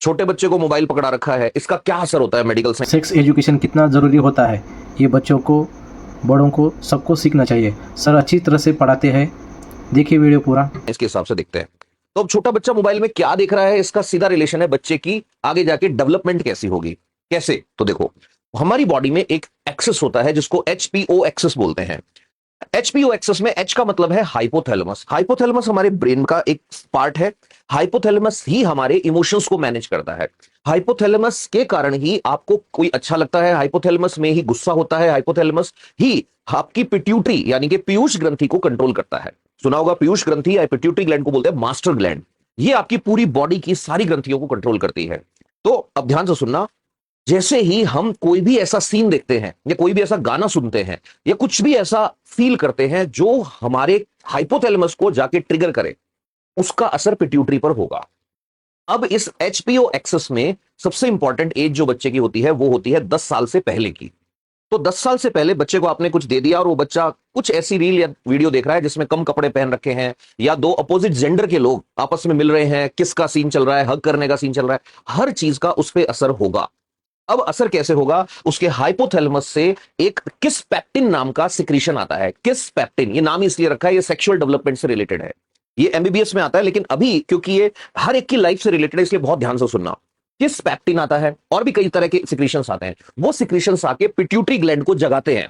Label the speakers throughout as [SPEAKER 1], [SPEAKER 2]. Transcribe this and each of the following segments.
[SPEAKER 1] छोटे बच्चे को मोबाइल पकड़ा रखा है, इसका क्या असर होता है मेडिकल साइंस
[SPEAKER 2] सेक्स एजुकेशन कितना ज़रूरी होता है, ये बच्चों को, बड़ों को, सबको सीखना चाहिए। सर अच्छी तरह से पढ़ाते हैं, देखिए वीडियो पूरा।
[SPEAKER 1] के हिसाब से देखते हैं। तो अब छोटा बच्चा मोबाइल में क्या देख रहा है, इसका सीधा रिलेशन है बच्चे की आगे जाके डेवलपमेंट कैसी होगी। कैसे? तो देखो, हमारी बॉडी में एक एक्सेस होता है जिसको एचपीओ एक्सेस बोलते हैं। एचपीओ एक्सेस में एच का मतलब है हाइपोथैलेमस। हाइपोथैलेमस हमारे ब्रेन का एक पार्ट है। हाइपोथैलेमस ही हमारे इमोशंस को मैनेज करता है। हाइपोथैलेमस के कारण ही आपको कोई अच्छा लगता है, हाइपोथैलेमस में ही गुस्सा होता है, हाइपोथैलेमस ही आपकी पिट्यूटरी यानी कि पीयूष ग्रंथि को कंट्रोल करता है। सुना होगा पीयूष ग्रंथि या पिट्यूटरी ग्लैंड को बोलते हैं मास्टर ग्लैंड। ये आपकी पूरी बॉडी की सारी ग्रंथियों को कंट्रोल करती है। तो अब ध्यान से सुनना, जैसे ही हम कोई भी ऐसा सीन देखते हैं या कोई भी ऐसा गाना सुनते हैं या कुछ भी ऐसा फील करते हैं जो हमारे हाइपोथैलेमस को जाके ट्रिगर करे, उसका असर पिट्यूटरी पर होगा। अब इस एचपीओ एक्सेस में सबसे इंपॉर्टेंट एज जो बच्चे की होती है वो होती है 10 साल से पहले की। तो 10 साल से पहले बच्चे को आपने कुछ दे दिया और वो बच्चा कुछ ऐसी रील या वीडियो देख रहा है जिसमें कम कपड़े पहन रखे हैं, या दो अपोजिट जेंडर के लोग आपस में मिल रहे हैं, किस का सीन चल रहा है, हग करने का सीन चल रहा है, हर चीज का उस पर असर होगा। अब असर कैसे होगा? उसके हाइपोथैलेमस से एक किस पैक्टिन नाम का सिक्रीशन आता है। किस पैक्टिन, ये नाम इसलिए रखा है, ये सेक्सुअल डेवलपमेंट से रिलेटेड है। ये एमबीबीएस में आता है, लेकिन अभी क्योंकि ये हर एक की लाइफ से रिलेटेड है इसलिए बहुत ध्यान से सुनना। किस पैक्टिन आता है, और भी कई तरह के सिक्रीशंस आते हैं, वो सिक्रीशंस आके पिट्यूटरी ग्लैंड को जगाते हैं।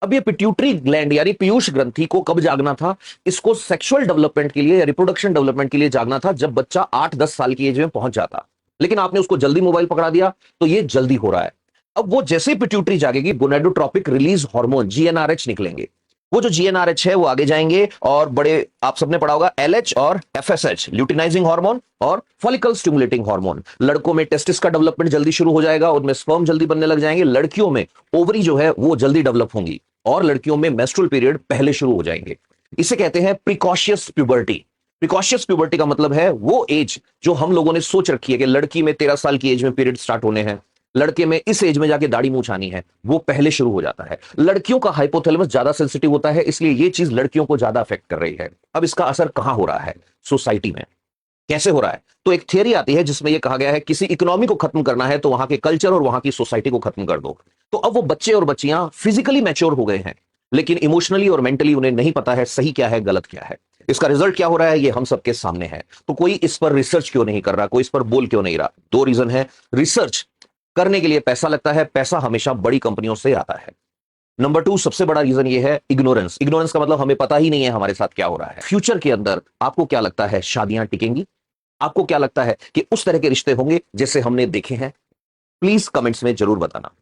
[SPEAKER 1] अब ये पिट्यूटरी ग्लैंड यानी पीयूष ग्रंथि को कब जागना था? इसको सेक्सुअल डेवलपमेंट के लिए या रिप्रोडक्शन डेवलपमेंट के लिए जागना था जब बच्चा 8-10 साल की एज में पहुंच जाता। लेकिन आपने उसको जल्दी मोबाइल पकड़ा दिया, तो ये जल्दी हो रहा है। अब वो जैसे पिट्यूटरी जागेगी, गोनेडोट्रोपिक रिलीज हार्मोन जीएनआरएच निकलेंगे। वो जो जीएनआरएच है वो आगे जाएंगे और बड़े, आप सबने पढ़ा होगा एलएच और एफएसएच, ल्यूटिनाइजिंग हार्मोन और फॉलिकल स्टिमुलेटिंग हार्मोन। लड़कों में टेस्टिस का डेवलपमेंट जल्दी शुरू हो जाएगा, उनमें स्पर्म जल्दी बनने लग जाएंगे। लड़कियों में ओवरी जो है वो जल्दी डेवलप होंगी और लड़कियों में मेंस्ट्रुअल पीरियड पहले शुरू हो जाएंगे। इसे कहते हैं प्रिकॉशियस प्यूबर्टी। प्रिकॉशियस प्यूबर्टी का मतलब है वो एज जो हम लोगों ने सोच रखी है कि लड़की में 13 साल की एज में पीरियड स्टार्ट होने हैं, लड़के में इस एज में जाके दाढ़ी मूंछ आनी है, वो पहले शुरू हो जाता है। लड़कियों का हाइपोथैलेमस ज्यादा सेंसिटिव होता है, इसलिए ये चीज लड़कियों को ज्यादा अफेक्ट कर रही है। अब इसका असर कहां हो रहा है? सोसाइटी में। कैसे हो रहा है? तो एक थियरी आती है जिसमें यह कहा गया है किसी इकोनॉमी को खत्म करना है तो वहां के कल्चर और वहां की सोसाइटी को खत्म कर दो। तो अब वो बच्चे और बच्चियां फिजिकली मैच्योर हो गए हैं, लेकिन इमोशनली और मेंटली उन्हें नहीं पता है सही क्या है, गलत क्या है। इसका रिजल्ट क्या हो रहा है ये हम सबके सामने है। तो कोई इस पर रिसर्च क्यों नहीं कर रहा, कोई इस पर बोल क्यों नहीं रहा? दो रीजन है। रिसर्च करने के लिए पैसा लगता है, पैसा हमेशा बड़ी कंपनियों से आता है। नंबर 2, सबसे बड़ा रीजन ये है इग्नोरेंस। इग्नोरेंस का मतलब हमें पता ही नहीं है हमारे साथ क्या हो रहा है। फ्यूचर के अंदर आपको क्या लगता है शादियां टिकेंगी? आपको क्या लगता है कि उस तरह के रिश्ते होंगे जैसे हमने देखे हैं? प्लीज कमेंट्स में जरूर बताना।